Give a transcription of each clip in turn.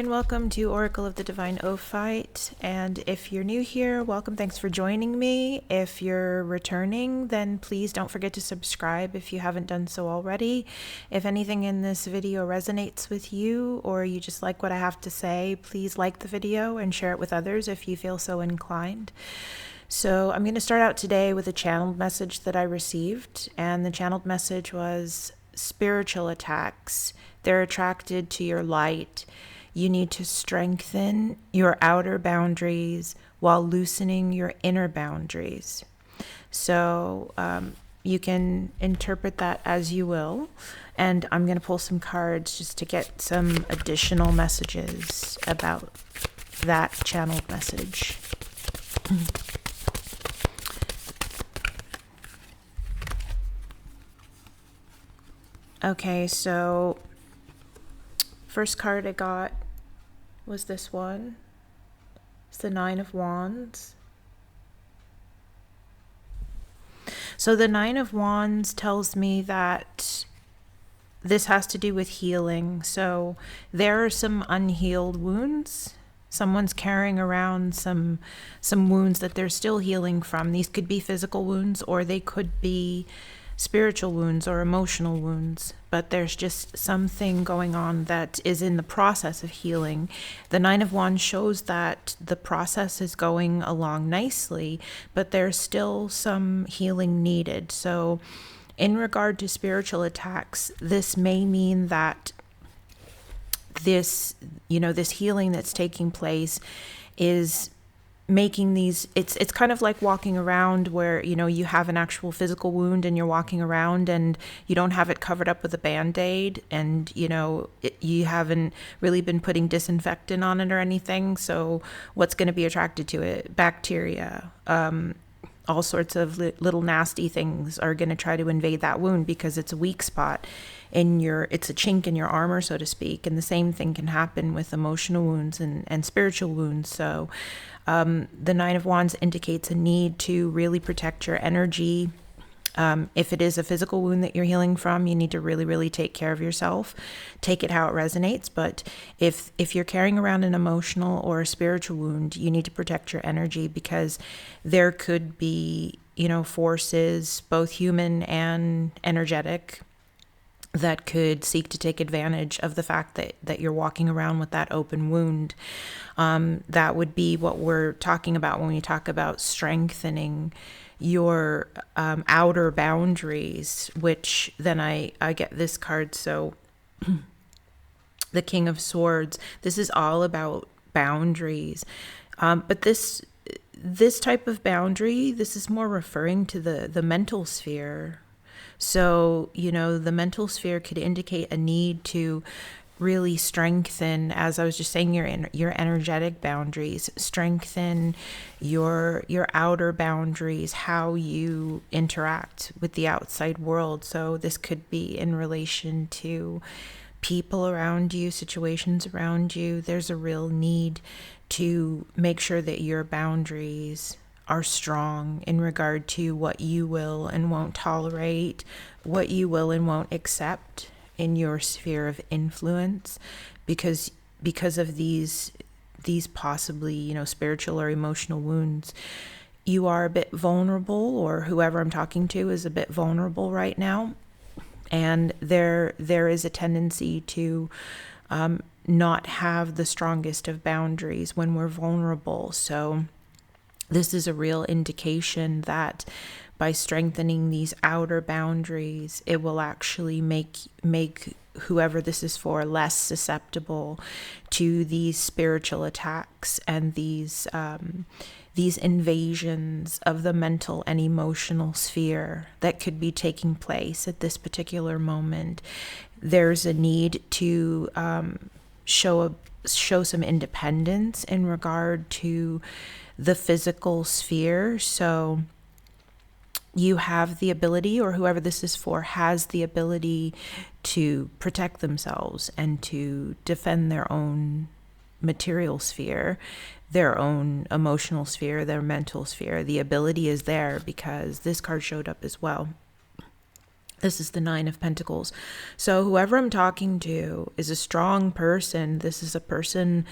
and welcome to Oracle of the Divine Ophite. And if you're new here, welcome. Thanks for joining me. If you're returning, then please don't forget to subscribe if you haven't done so already. If anything in this video resonates with you or you just like what I have to say, please like the video and share it with others if you feel so inclined. So I'm going to start out today with a channeled message that I received, and the channeled message was spiritual attacks. They're attracted to your light. You need to strengthen your outer boundaries while loosening your inner boundaries. So you can interpret that as you will. And I'm going to pull some cards just to get some additional messages about that channeled message. Okay, so first card I got was this one. It's the Nine of Wands. So the Nine of Wands tells me that this has to do with healing. So there are some unhealed wounds. Someone's carrying around some wounds that they're still healing from. These could be physical wounds, or they could be spiritual wounds or emotional wounds, but there's just something going on that is in the process of healing. The Nine of Wands shows that the process is going along nicely, but there's still some healing needed. So in regard to spiritual attacks, this may mean that this healing that's taking place is making these, it's kind of like walking around where, you have an actual physical wound and you're walking around and you don't have it covered up with a Band-Aid, and, you haven't really been putting disinfectant on it or anything. So what's going to be attracted to it? Bacteria, all sorts of little nasty things are going to try to invade that wound because it's a weak spot it's a chink in your armor, so to speak. And the same thing can happen with emotional wounds and spiritual wounds. So the Nine of Wands indicates a need to really protect your energy. If it is a physical wound that you're healing from, you need to really, really take care of yourself. Take it how it resonates. But if you're carrying around an emotional or a spiritual wound, you need to protect your energy, because there could be, forces, both human and energetic, that could seek to take advantage of the fact that you're walking around with that open wound. That would be what we're talking about when we talk about strengthening your outer boundaries, which then I get this card. So the King of Swords, this is all about boundaries. But this type of boundary, this is more referring to the mental sphere. So, the mental sphere could indicate a need to really strengthen, as I was just saying, your energetic boundaries, strengthen your outer boundaries, how you interact with the outside world. So this could be in relation to people around you, situations around you. There's a real need to make sure that your boundaries are strong in regard to what you will and won't tolerate, what you will and won't accept in your sphere of influence, because of these possibly, spiritual or emotional wounds. You are a bit vulnerable, or whoever I'm talking to is a bit vulnerable right now. And there is a tendency to not have the strongest of boundaries when we're vulnerable. So this is a real indication that by strengthening these outer boundaries, it will actually make whoever this is for less susceptible to these spiritual attacks and these invasions of the mental and emotional sphere that could be taking place at this particular moment. There's a need to show some independence in regard to the physical sphere. So you have the ability, or whoever this is for has the ability, to protect themselves and to defend their own material sphere, their own emotional sphere, their mental sphere. The ability is there because this card showed up as well. This is the Nine of Pentacles. So whoever I'm talking to is a strong person. This is a person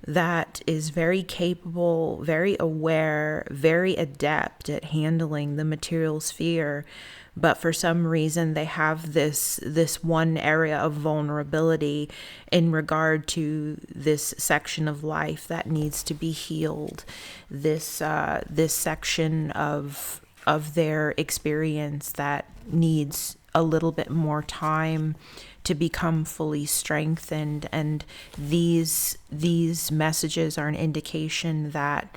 that is very capable, very aware, very adept at handling the material sphere. But for some reason, they have this one area of vulnerability in regard to this section of life that needs to be healed. This section of their experience that needs a little bit more time to become fully strengthened. And these messages are an indication that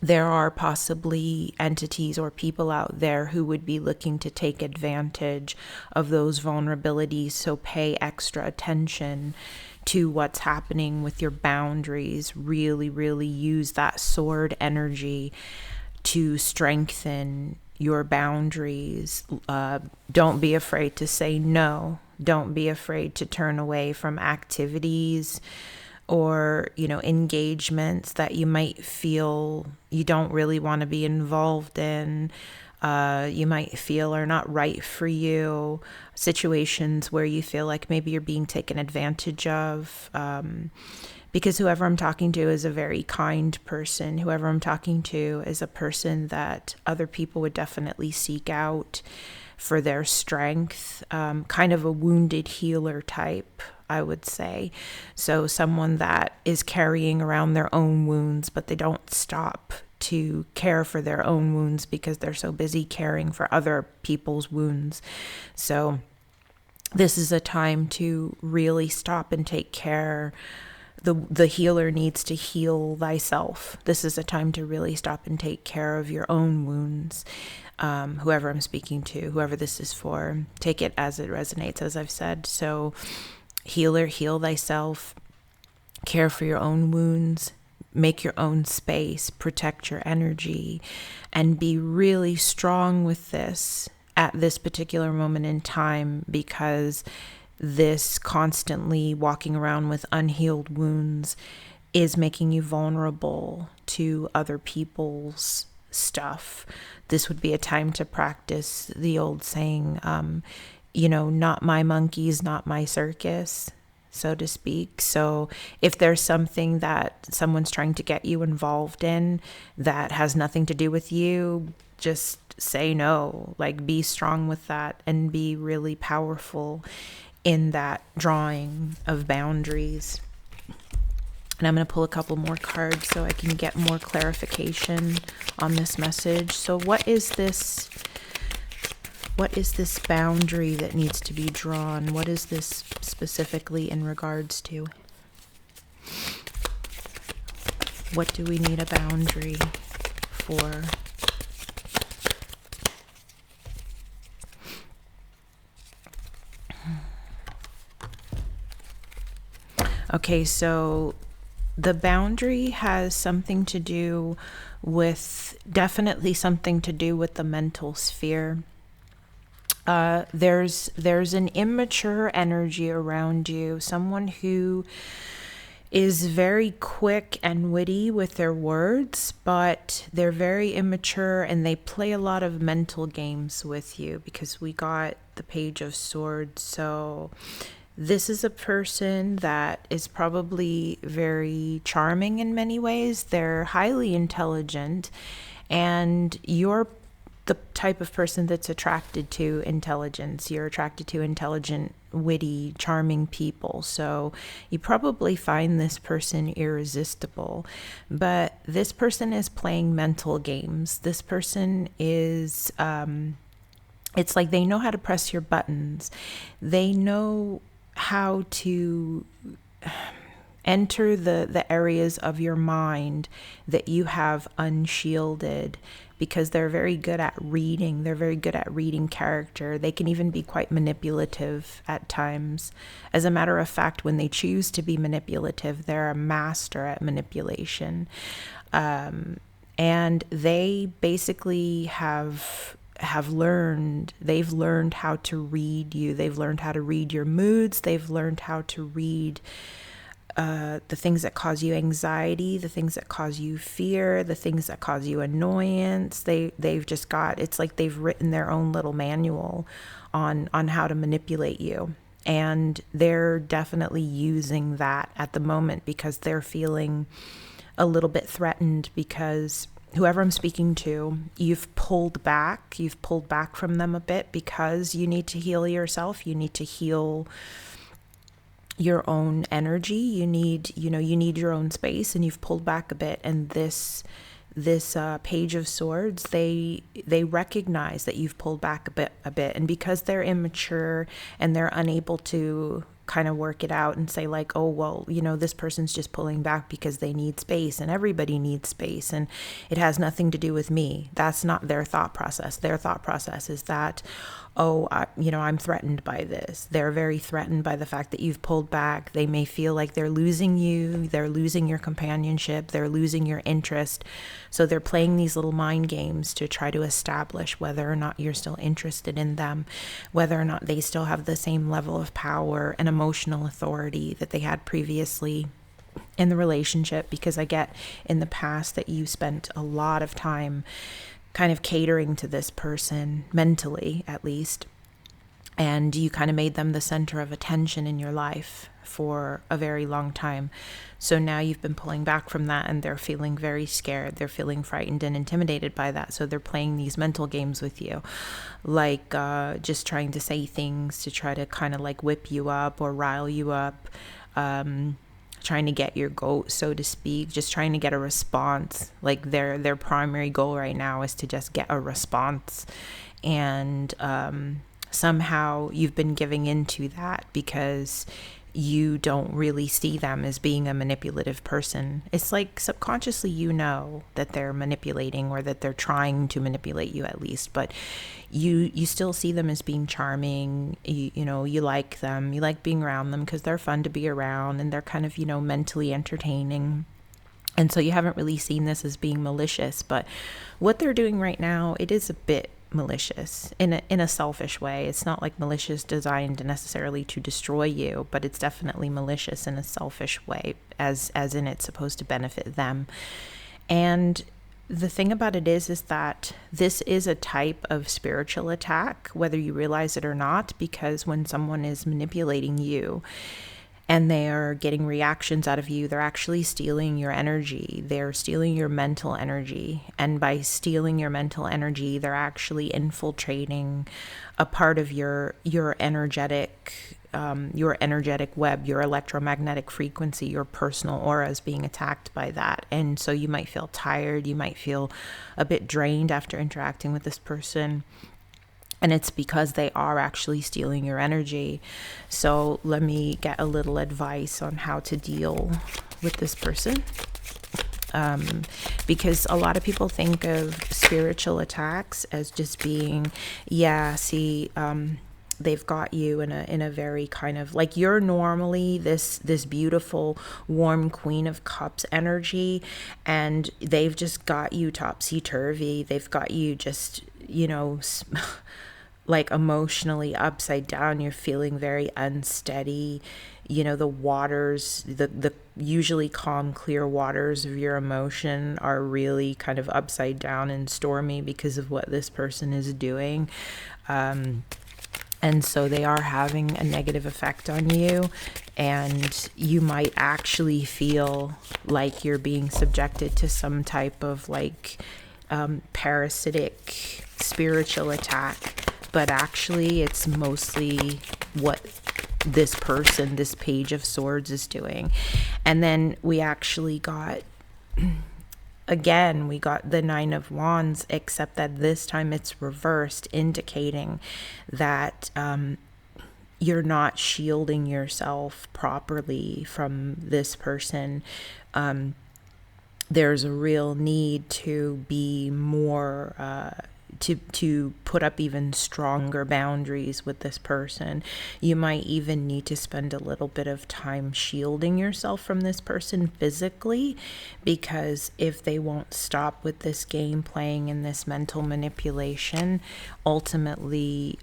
there are possibly entities or people out there who would be looking to take advantage of those vulnerabilities. So pay extra attention to what's happening with your boundaries. Really, really use that sword energy to strengthen your boundaries. Don't be afraid to say no. Don't be afraid to turn away from activities or, engagements that you might feel you don't really want to be involved in. You might feel are not right for you. Situations where you feel like maybe you're being taken advantage of. Because whoever I'm talking to is a very kind person. Whoever I'm talking to is a person that other people would definitely seek out for their strength. Kind of a wounded healer type, I would say. So someone that is carrying around their own wounds, but they don't stop to care for their own wounds because they're so busy caring for other people's wounds. So this is a time to really stop and take care. The healer needs to heal thyself. This is a time to really stop and take care of your own wounds. Whoever I'm speaking to, whoever this is for, take it as it resonates, as I've said. So healer, heal thyself, care for your own wounds, make your own space, protect your energy, and be really strong with this at this particular moment in time, because this constantly walking around with unhealed wounds is making you vulnerable to other people's stuff. This would be a time to practice the old saying, not my monkeys, not my circus, so to speak. So if there's something that someone's trying to get you involved in that has nothing to do with you, just say no. Like, be strong with that and be really powerful in that drawing of boundaries. And I'm going to pull a couple more cards so I can get more clarification on this message. So what is this boundary that needs to be drawn? What is this specifically in regards to? What do we need a boundary for? Okay, so the boundary has something to do with, definitely something to do with the mental sphere. There's an immature energy around you, someone who is very quick and witty with their words, but they're very immature and they play a lot of mental games with you, because we got the Page of Swords. So this is a person that is probably very charming in many ways. They're highly intelligent, and you're the type of person that's attracted to intelligence. You're attracted to intelligent, witty, charming people. So you probably find this person irresistible. But this person is playing mental games. This person is, it's like they know how to press your buttons. They know how to enter the areas of your mind that you have unshielded, because they're very good at reading. They're very good at reading character. They can even be quite manipulative at times. As a matter of fact, when they choose to be manipulative, they're a master at manipulation. And they basically have learned, they've learned how to read you. They've learned how to read your moods. They've learned how to read the things that cause you anxiety, the things that cause you fear, the things that cause you annoyance. They've just got, it's like they've written their own little manual on how to manipulate you. And they're definitely using that at the moment because they're feeling a little bit threatened because whoever I'm speaking to, you've pulled back from them a bit because you need to heal yourself. You need to heal your own energy. You need your own space, and you've pulled back a bit. And this Page of Swords, they recognize that you've pulled back a bit, and because they're immature and they're unable to kind of work it out and say like, oh, well, this person's just pulling back because they need space, and everybody needs space, and it has nothing to do with me. That's not their thought process. Their thought process is that, I'm threatened by this. They're very threatened by the fact that you've pulled back. They may feel like they're losing you. They're losing your companionship. They're losing your interest. So they're playing these little mind games to try to establish whether or not you're still interested in them, whether or not they still have the same level of power and emotional authority that they had previously in the relationship. Because I get in the past that you spent a lot of time kind of catering to this person, mentally at least, and you kind of made them the center of attention in your life for a very long time. So now you've been pulling back from that, and they're feeling very scared. They're feeling frightened and intimidated by that. So they're playing these mental games with you, like just trying to say things to try to kind of like whip you up or rile you up, trying to get your goat, so to speak, just trying to get a response. Like their primary goal right now is to just get a response. And somehow you've been giving into that because you don't really see them as being a manipulative person. It's like subconsciously that they're manipulating, or that they're trying to manipulate you at least, but you still see them as being charming. You like them, you like being around them because they're fun to be around, and they're kind of mentally entertaining. And so you haven't really seen this as being malicious, but what they're doing right now, it is a bit malicious in a selfish way. It's not like malicious designed necessarily to destroy you, but it's definitely malicious in a selfish way, as in it's supposed to benefit them. And the thing about it is that this is a type of spiritual attack, whether you realize it or not, because when someone is manipulating you and they are getting reactions out of you, they're actually stealing your energy. They're stealing your mental energy. And by stealing your mental energy, they're actually infiltrating a part of your energetic web, your electromagnetic frequency. Your personal aura is being attacked by that. And so you might feel tired. You might feel a bit drained after interacting with this person. And it's because they are actually stealing your energy. So let me get a little advice on how to deal with this person. Because a lot of people think of spiritual attacks as just being, they've got you in a very kind of like, you're normally this beautiful, warm Queen of Cups energy, and they've just got you topsy-turvy. They've got you just, like emotionally upside down. You're feeling very unsteady. The waters, the usually calm, clear waters of your emotion are really kind of upside down and stormy because of what this person is doing. And so they are having a negative effect on you, and you might actually feel like you're being subjected to some type of like parasitic spiritual attack. But actually it's mostly what this person, this Page of Swords, is doing. And then we actually got, again, we got the Nine of Wands, except that this time it's reversed, indicating that you're not shielding yourself properly from this person. There's a real need to be more to put up even stronger boundaries with this person. You might even need to spend a little bit of time shielding yourself from this person physically, because if they won't stop with this game playing and this mental manipulation, ultimately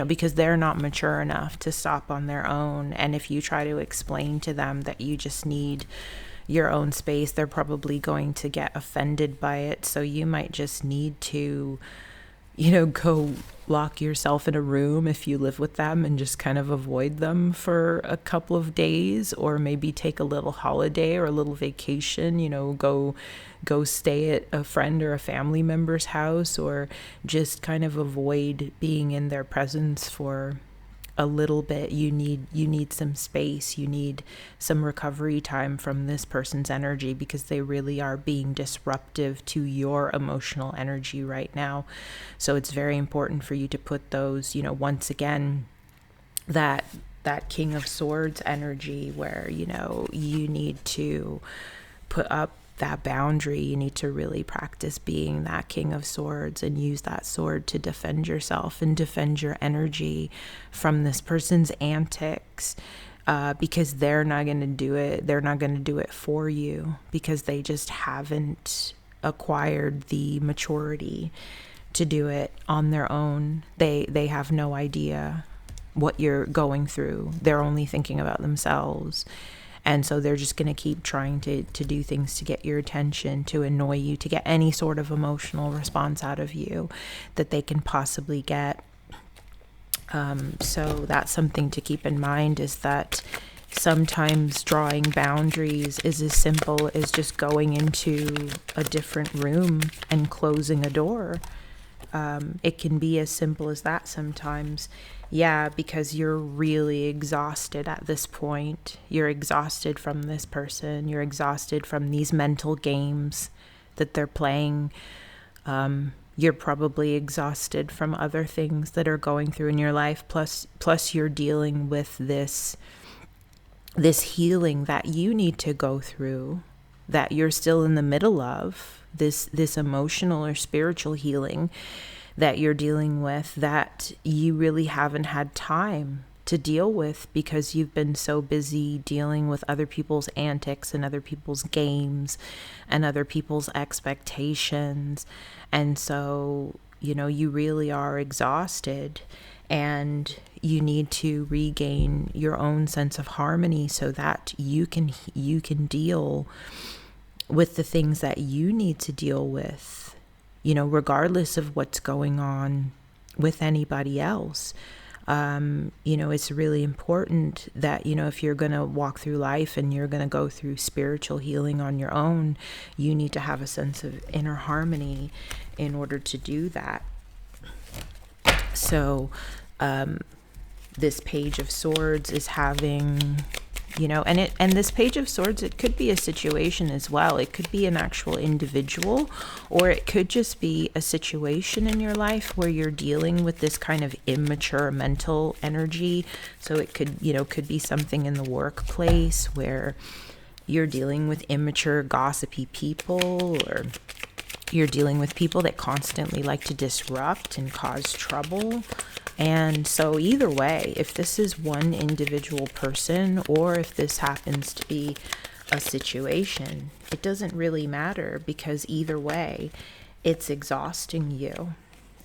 because they're not mature enough to stop on their own. And if you try to explain to them that you just need your own space, they're probably going to get offended by it. So you might just need to, go lock yourself in a room if you live with them and just kind of avoid them for a couple of days, or maybe take a little holiday or a little vacation, go stay at a friend or a family member's house, or just kind of avoid being in their presence for a little bit. You need some space. You need some recovery time from this person's energy, because they really are being disruptive to your emotional energy right now. So it's very important for you to put those, once again, that King of Swords energy, where, you need to put up that boundary. You need to really practice being that King of Swords and use that sword to defend yourself and defend your energy from this person's antics, because they're not going to do it. They're not going to do it for you, because they just haven't acquired the maturity to do it on their own. They have no idea what you're going through. They're only thinking about themselves. And so they're just going to keep trying to do things to get your attention, to annoy you, to get any sort of emotional response out of you that they can possibly get. So that's something to keep in mind, is that sometimes drawing boundaries is as simple as just going into a different room and closing a door. It can be as simple as that sometimes. Yeah, because you're really exhausted at this point. You're exhausted from this person. You're exhausted from these mental games that they're playing. You're probably exhausted from other things that are going through in your life. Plus you're dealing with this healing that you need to go through, that you're still in the middle of, this emotional or spiritual healing that you're dealing with, that you really haven't had time to deal with, because you've been so busy dealing with other people's antics and other people's games and other people's expectations. And so, you really are exhausted, and you need to regain your own sense of harmony so that you can deal with the things that you need to deal with, regardless of what's going on with anybody else. It's really important that, if you're going to walk through life and you're going to go through spiritual healing on your own, you need to have a sense of inner harmony in order to do that. So, this Page of Swords is having, and this Page of Swords, it could be a situation as well. It could be an actual individual, or it could just be a situation in your life where you're dealing with this kind of immature mental energy. So it could be something in the workplace where you're dealing with immature, gossipy people, or you're dealing with people that constantly like to disrupt and cause trouble. And so either way, if this is one individual person, or if this happens to be a situation, it doesn't really matter, because either way, it's exhausting you,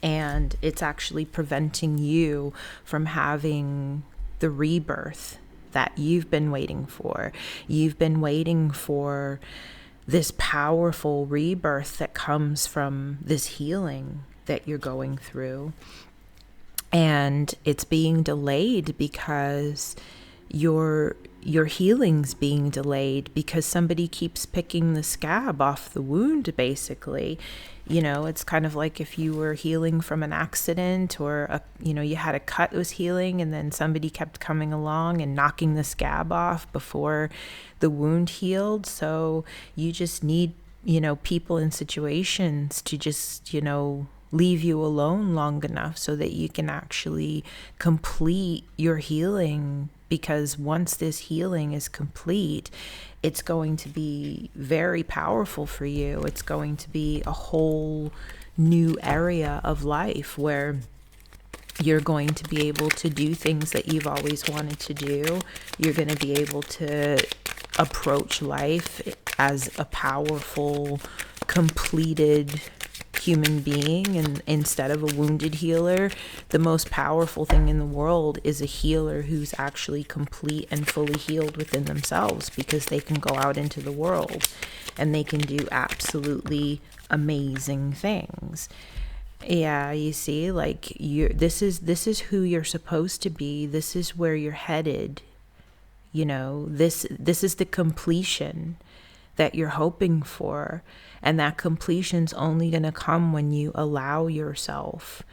and it's actually preventing you from having the rebirth that you've been waiting for. You've been waiting for this powerful rebirth that comes from this healing that you're going through. And it's being delayed because your healing's being delayed, because somebody keeps picking the scab off the wound, basically. It's kind of like if you were healing from an accident, or you had a cut that was healing, and then somebody kept coming along and knocking the scab off before the wound healed. So you just need, people and situations to just, leave you alone long enough so that you can actually complete your healing. Because once this healing is complete, it's going to be very powerful for you. It's going to be a whole new area of life where you're going to be able to do things that you've always wanted to do. You're going to be able to approach life as a powerful, completed human being, and instead of a wounded healer, the most powerful thing in the world is a healer who's actually complete and fully healed within themselves, because they can go out into the world and they can do absolutely amazing things. Yeah, you see, like, this is who you're supposed to be. This is where you're headed. This is the completion that you're hoping for, and that completion's only going to come when you allow yourself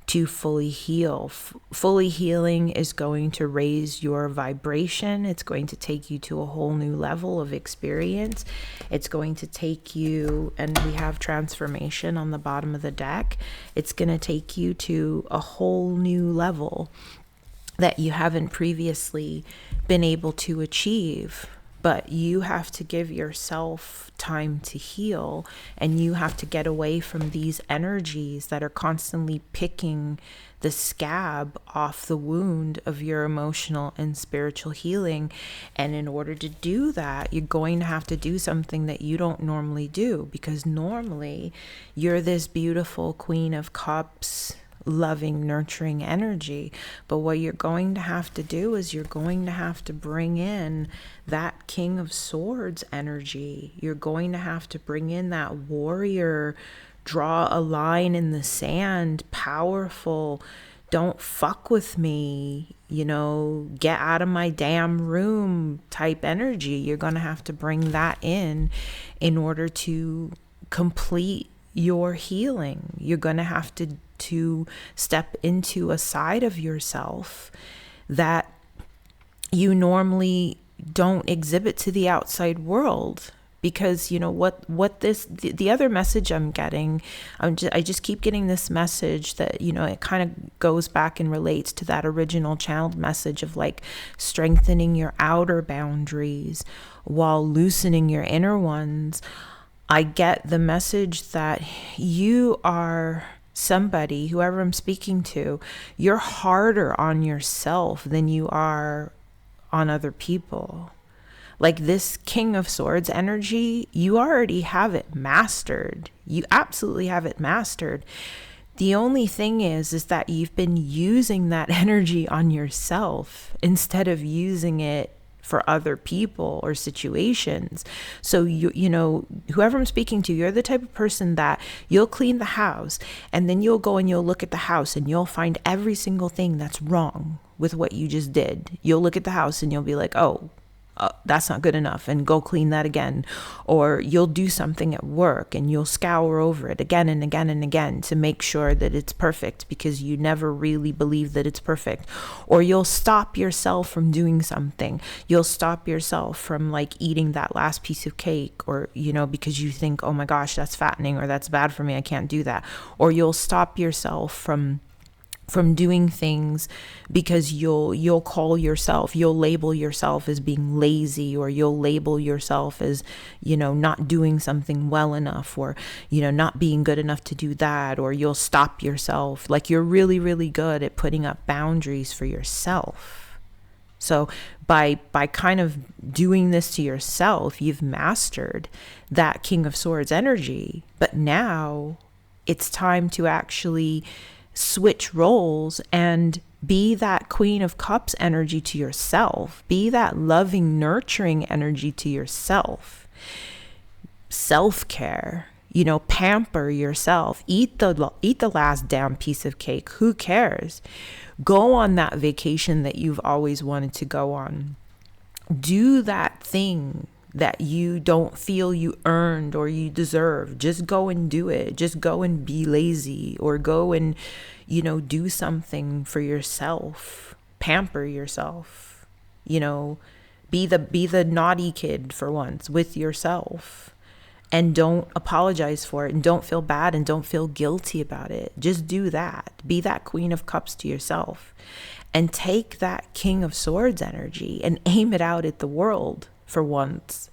to fully heal. Fully healing is going to raise your vibration. It's going to take you to a whole new level of experience. It's going to take you, and we have transformation on the bottom of the deck. It's going to take you to a whole new level that you haven't previously been able to achieve. But you have to give yourself time to heal, and you have to get away from these energies that are constantly picking the scab off the wound of your emotional and spiritual healing. And in order to do that, you're going to have to do something that you don't normally do, because normally you're this beautiful Queen of Cups, loving, nurturing energy. But what you're going to have to do is you're going to have to bring in that King of Swords energy. You're going to have to bring in that warrior, draw a line in the sand, powerful, don't fuck with me, get out of my damn room type energy. You're going to have to bring that in order to complete your healing. You're going to have to step into a side of yourself that you normally don't exhibit to the outside world. Because the other message I'm getting, I just keep getting this message that, it kind of goes back and relates to that original channeled message of like strengthening your outer boundaries while loosening your inner ones. I get the message that you are somebody, whoever I'm speaking to, you're harder on yourself than you are on other people. Like this King of Swords energy, you already have it mastered. You absolutely have it mastered. The only thing is that you've been using that energy on yourself instead of using it for other people or situations. So whoever I'm speaking to, you're the type of person that you'll clean the house, and then you'll go and you'll look at the house and you'll find every single thing that's wrong with what you just did. You'll look at the house and you'll be like, oh, that's not good enough, and go clean that again. Or you'll do something at work and you'll scour over it again and again and again to make sure that it's perfect, because you never really believe that it's perfect. Or you'll stop yourself from doing something. You'll stop yourself from like eating that last piece of cake, or because you think, oh my gosh, that's fattening, or that's bad for me, I can't do that. Or you'll stop yourself from doing things because you'll label yourself as being lazy, or you'll label yourself as, not doing something well enough, or, not being good enough to do that. Or you'll stop yourself. Like you're really, really good at putting up boundaries for yourself. So by kind of doing this to yourself, you've mastered that King of Swords energy. But now it's time to actually switch roles and be that Queen of Cups energy to yourself. Be that loving, nurturing energy to yourself. Self-care, pamper yourself. Eat the last damn piece of cake. Who cares? Go on that vacation that you've always wanted to go on. Do that thing that you don't feel you earned or you deserve. Just go and do it. Just go and be lazy, or go and, do something for yourself. Pamper yourself. Be the naughty kid for once with yourself, and don't apologize for it, and don't feel bad, and don't feel guilty about it. Just do that. Be that Queen of Cups to yourself, and take that King of Swords energy and aim it out at the world. For once,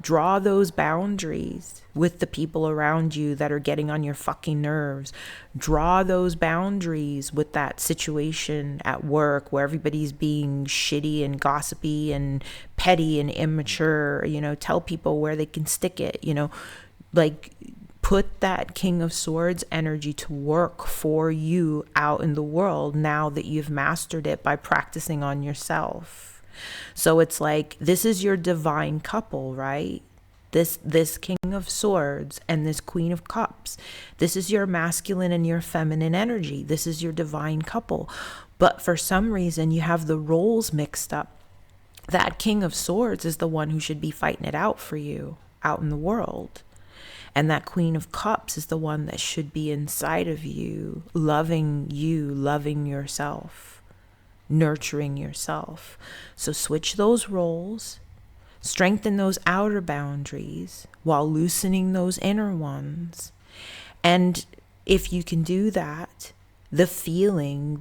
draw those boundaries with the people around you that are getting on your fucking nerves. Draw those boundaries with that situation at work where everybody's being shitty and gossipy and petty and immature. Tell people where they can stick it, like Put that King of Swords energy to work for you out in the world now that you've mastered it by practicing on yourself. So it's like, this is your divine couple, right? This King of Swords and this Queen of Cups. This is your masculine and your feminine energy. This is your divine couple. But for some reason, you have the roles mixed up. That King of Swords is the one who should be fighting it out for you out in the world. And that Queen of Cups is the one that should be inside of you, loving yourself, nurturing yourself. So switch those roles, strengthen those outer boundaries while loosening those inner ones. And if you can do that, the feeling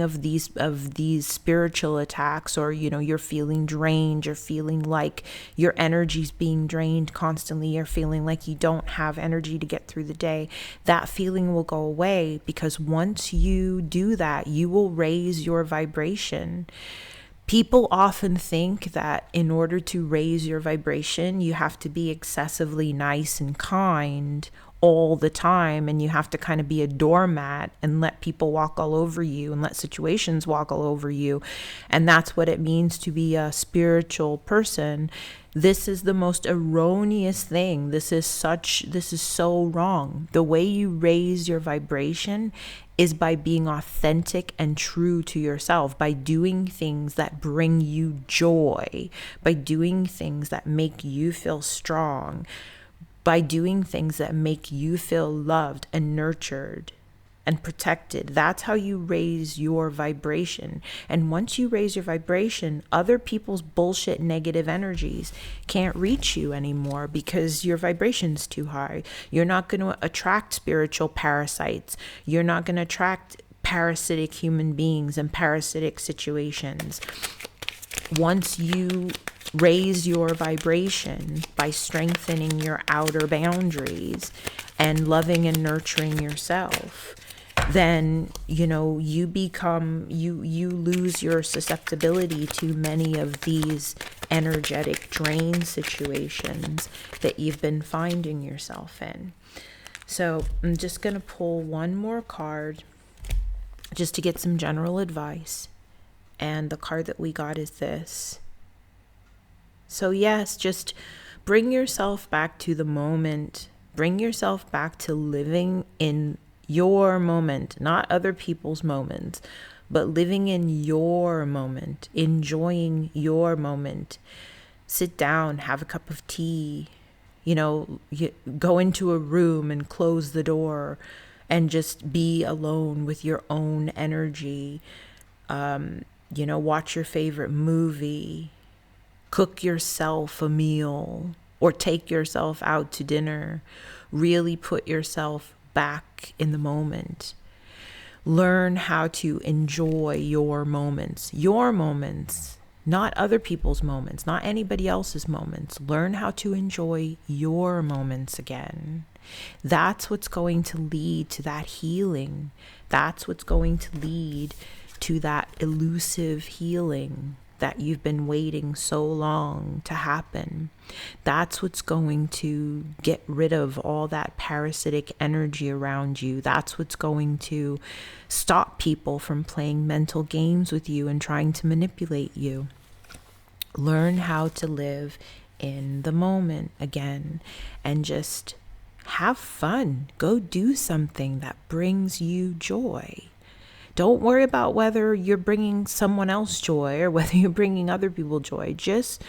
of these spiritual attacks, or you're feeling drained, you're feeling like your energy's being drained constantly, you're feeling like you don't have energy to get through the day, that feeling will go away, because once you do that, you will raise your vibration. People often think that in order to raise your vibration, you have to be excessively nice and kind all the time, and you have to kind of be a doormat and let people walk all over you and let situations walk all over you. And that's what it means to be a spiritual person. This is the most erroneous thing. This is so wrong. The way you raise your vibration is by being authentic and true to yourself, by doing things that bring you joy, by doing things that make you feel strong, by doing things that make you feel loved and nurtured and protected. That's how you raise your vibration. And once you raise your vibration, other people's bullshit negative energies can't reach you anymore, because your vibration's too high. You're not going to attract spiritual parasites. You're not going to attract parasitic human beings and parasitic situations. Once you raise your vibration by strengthening your outer boundaries and loving and nurturing yourself, then you lose your susceptibility to many of these energetic drain situations that you've been finding yourself in. So I'm just going to pull one more card just to get some general advice. And the card that we got is this. So yes, just bring yourself back to the moment. Bring yourself back to living in your moment, not other people's moments, but living in your moment, enjoying your moment. Sit down, have a cup of tea, go into a room and close the door and just be alone with your own energy. Watch your favorite movie, cook yourself a meal, or take yourself out to dinner. Really put yourself back in the moment. Learn how to enjoy your moments, not other people's moments, not anybody else's moments. Learn how to enjoy your moments again. That's what's going to lead to that healing. That's what's going to lead to that elusive healing that you've been waiting so long to happen. That's what's going to get rid of all that parasitic energy around you. That's what's going to stop people from playing mental games with you and trying to manipulate you. Learn how to live in the moment again and just have fun. Go do something that brings you joy. Don't worry about whether you're bringing someone else joy or whether you're bringing other people joy. Just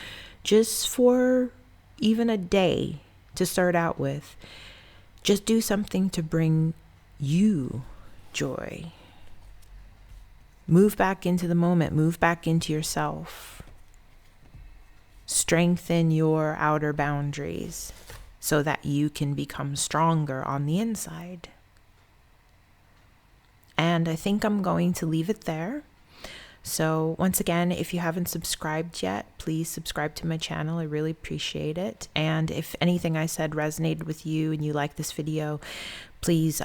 for even a day to start out with, just do something to bring you joy. Move back into the moment. Move back into yourself. Strengthen your outer boundaries so that you can become stronger on the inside. And I think I'm going to leave it there. So once again, if you haven't subscribed yet, please subscribe to my channel. I really appreciate it. And if anything I said resonated with you and you like this video, please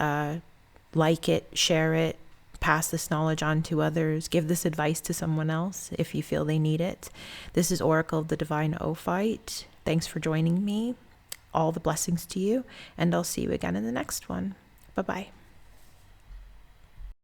like it, share it, pass this knowledge on to others, give this advice to someone else if you feel they need it. This is Oracle of the Divine Ophite. Thanks for joining me. all the blessings to you, and I'll see you again in the next one. Bye-bye.